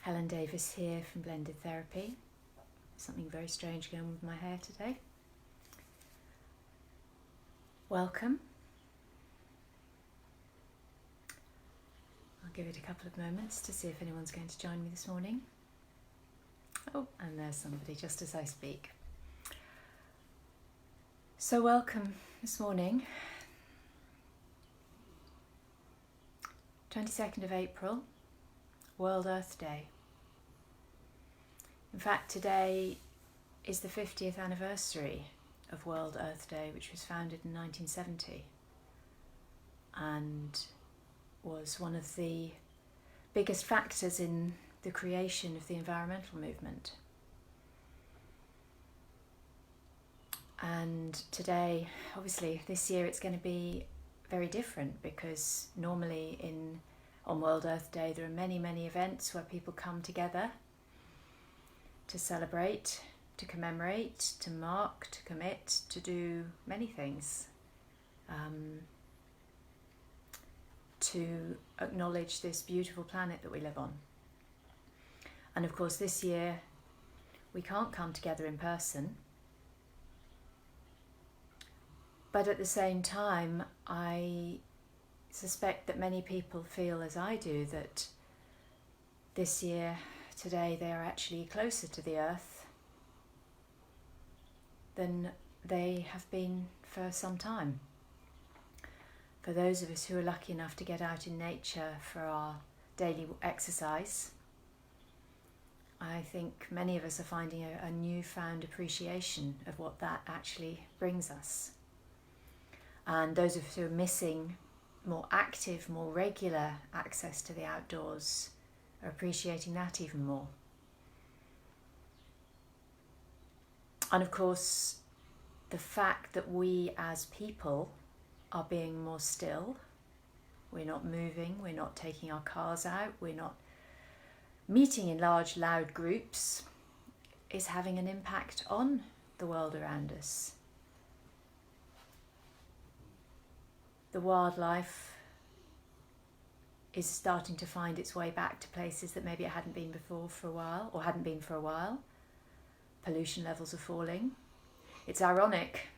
Helen here from Blended Therapy. Something very strange going on with my hair today. Welcome. I'll give it a couple of moments to see if anyone's going to join me this morning. Oh, and there's somebody just as I speak. So welcome this morning, 22nd of April, World Earth Day. In fact, today is the 50th anniversary of World Earth Day, which was founded in 1970 and was one of the biggest factors in the creation of the environmental movement. And today, obviously, this year it's going to be very different because normally on World Earth Day there are many, many events where people come together to celebrate, to commemorate, to mark, to commit, to do many things, to acknowledge this beautiful planet that we live on. And of course this year we can't come together in person, but at the same time I suspect that many people feel as I do that this year, today, they are actually closer to the earth than they have been for some time. For those of us who are lucky enough to get out in nature for our daily exercise, I think many of us are finding a newfound appreciation of what that actually brings us. And those of us who are missing more active, more regular access to the outdoors are appreciating that even more. And of course, the fact that we as people are being more still, we're not moving, we're not taking our cars out, we're not meeting in large, loud groups, is having an impact on the world around us. The wildlife is starting to find its way back to places that maybe it hadn't been before for a while, or hadn't been for a while. Pollution levels are falling. It's ironic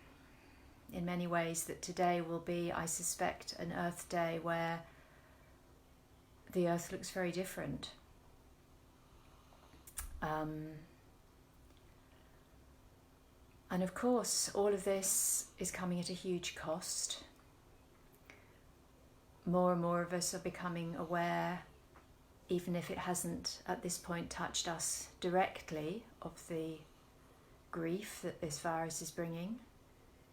in many ways that today will be, I suspect, an Earth Day where the Earth looks very different. And of course, all of this is coming at a huge cost. More and more of us are becoming aware, even if it hasn't at this point touched us directly, of the grief that this virus is bringing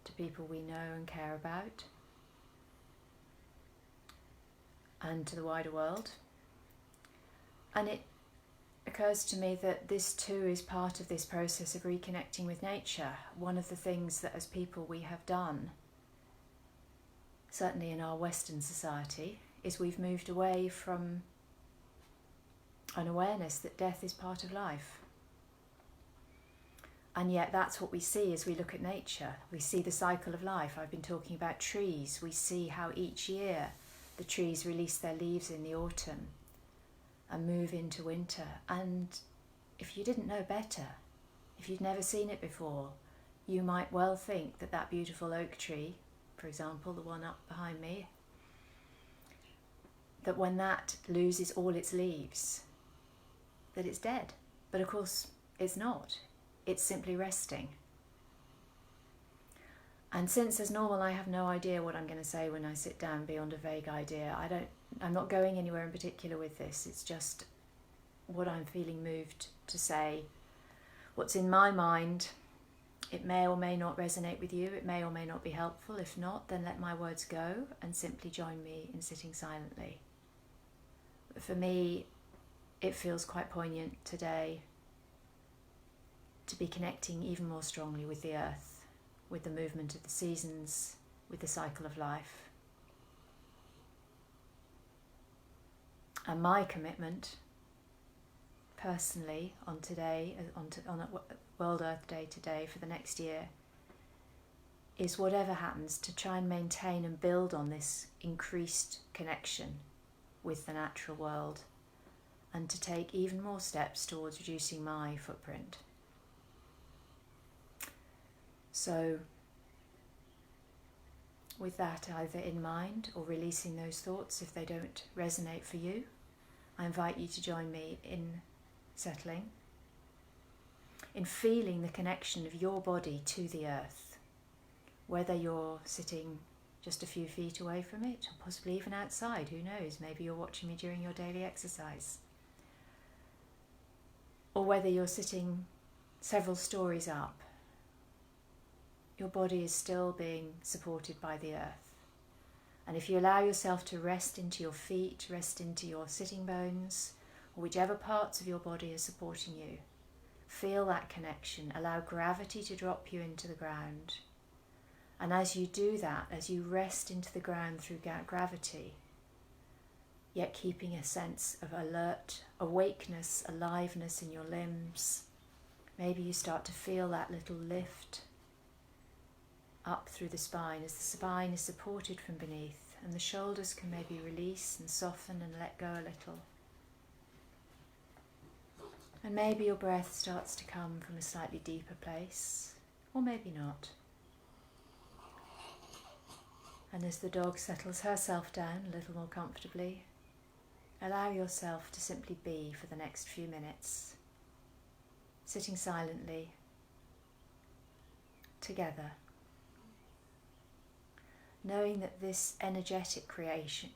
to people we know and care about and to the wider world. And it occurs to me that this too is part of this process of reconnecting with nature. One of the things that as people we have done, certainly in our Western society, is we've moved away from an awareness that death is part of life. And yet that's what we see as we look at nature. We see the cycle of life. I've been talking about trees. We see how each year the trees release their leaves in the autumn and move into winter. And if you didn't know better, if you'd never seen it before, you might well think that that beautiful oak tree, for example, the one up behind me, that when that loses all its leaves, that it's dead. But of course it's not. It's simply resting. And since as normal I have no idea what I'm going to say when I sit down beyond a vague idea, I'm not going anywhere in particular with this. It's just what I'm feeling moved to say. What's in my mind. It may or may not resonate with you, it may or may not be helpful. If not, then let my words go and simply join me in sitting silently. But for me, it feels quite poignant today to be connecting even more strongly with the earth, with the movement of the seasons, with the cycle of life. And my commitment, personally, on World Earth Day today for the next year, is whatever happens to try and maintain and build on this increased connection with the natural world and to take even more steps towards reducing my footprint. So, with that either in mind or releasing those thoughts if they don't resonate for you, I invite you to join me in settling, in feeling the connection of your body to the earth, whether you're sitting just a few feet away from it, or possibly even outside, who knows, maybe you're watching me during your daily exercise, or whether you're sitting several stories up. Your body is still being supported by the earth. And if you allow yourself to rest into your feet, rest into your sitting bones, or whichever parts of your body are supporting you, feel that connection. Allow gravity to drop you into the ground. And as you do that, as you rest into the ground through gravity, yet keeping a sense of alert, awakeness, aliveness in your limbs, maybe you start to feel that little lift up through the spine as the spine is supported from beneath, and the shoulders can maybe release and soften and let go a little. And maybe your breath starts to come from a slightly deeper place, or maybe not. And as the dog settles herself down a little more comfortably, allow yourself to simply be for the next few minutes, sitting silently, together, knowing that this energetic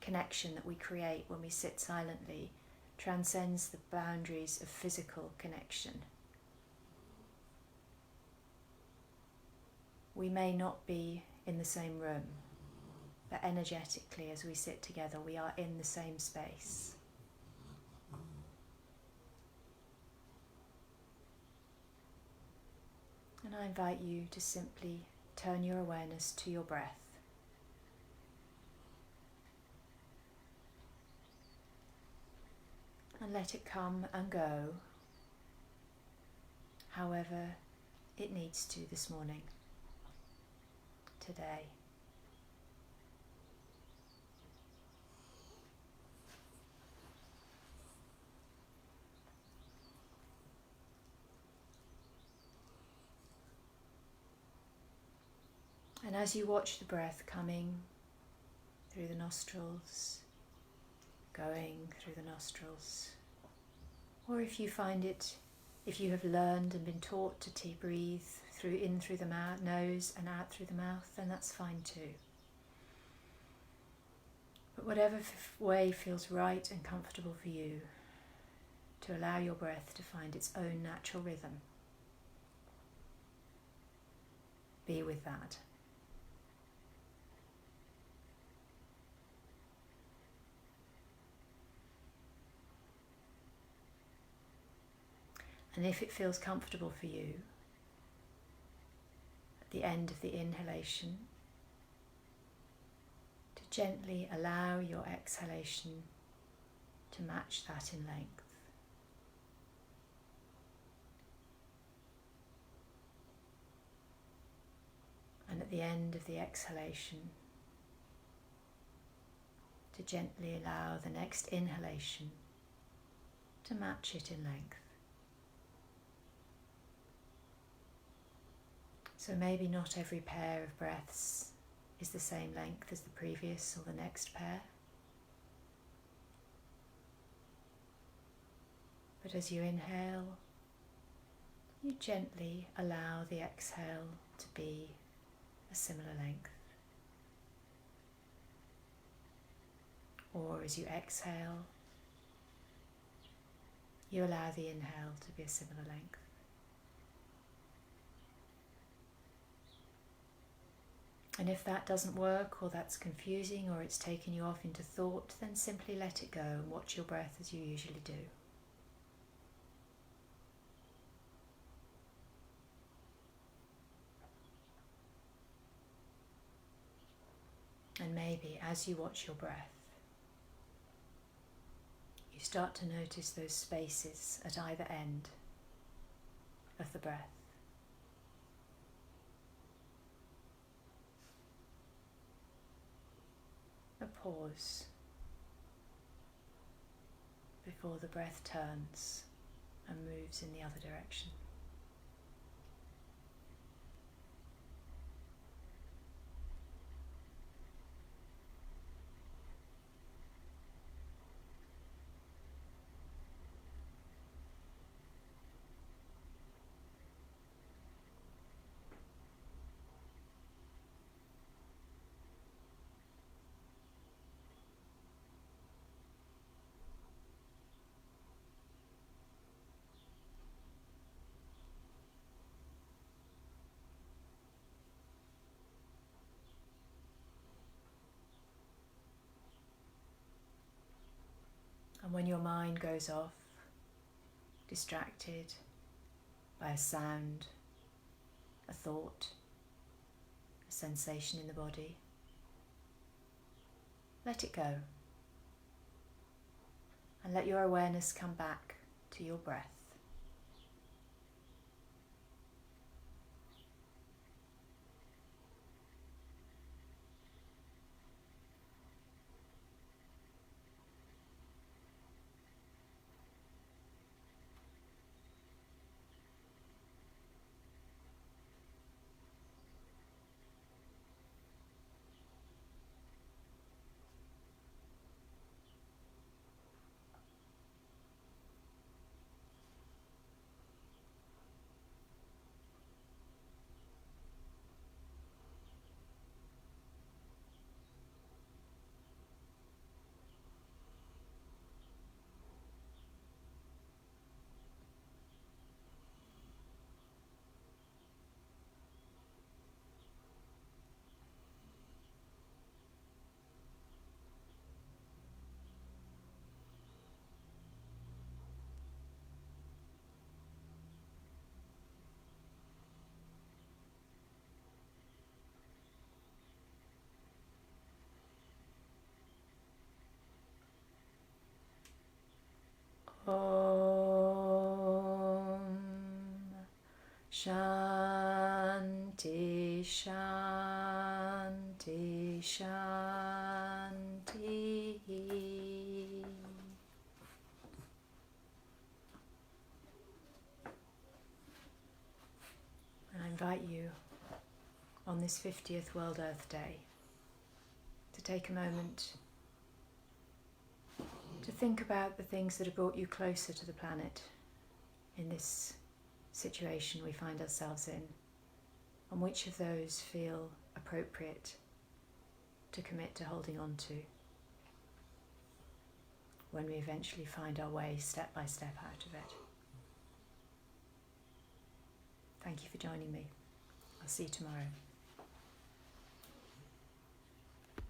connection that we create when we sit silently transcends the boundaries of physical connection. We may not be in the same room, but energetically as we sit together we are in the same space. And I invite you to simply turn your awareness to your breath. And let it come and go however it needs to this morning, today. And as you watch the breath coming through the nostrils, going through the nostrils, or if you find it, if you have learned and been taught to breathe in through the nose and out through the mouth, then that's fine too. But whatever way feels right and comfortable for you, to allow your breath to find its own natural rhythm. Be with that. And if it feels comfortable for you, at the end of the inhalation, to gently allow your exhalation to match that in length. And at the end of the exhalation, to gently allow the next inhalation to match it in length. So maybe not every pair of breaths is the same length as the previous or the next pair. But as you inhale, you gently allow the exhale to be a similar length. Or as you exhale, you allow the inhale to be a similar length. And if that doesn't work, or that's confusing, or it's taken you off into thought, then simply let it go and watch your breath as you usually do. And maybe as you watch your breath, you start to notice those spaces at either end of the breath. A pause before the breath turns and moves in the other direction. And when your mind goes off, distracted by a sound, a thought, a sensation in the body, let it go. And let your awareness come back to your breath. Om Shanti Shanti Shanti. And I invite you on this 50th World Earth Day to take a moment to think about the things that have brought you closer to the planet in this situation we find ourselves in, and which of those feel appropriate to commit to holding on to when we eventually find our way step by step out of it. Thank you for joining me. I'll see you tomorrow.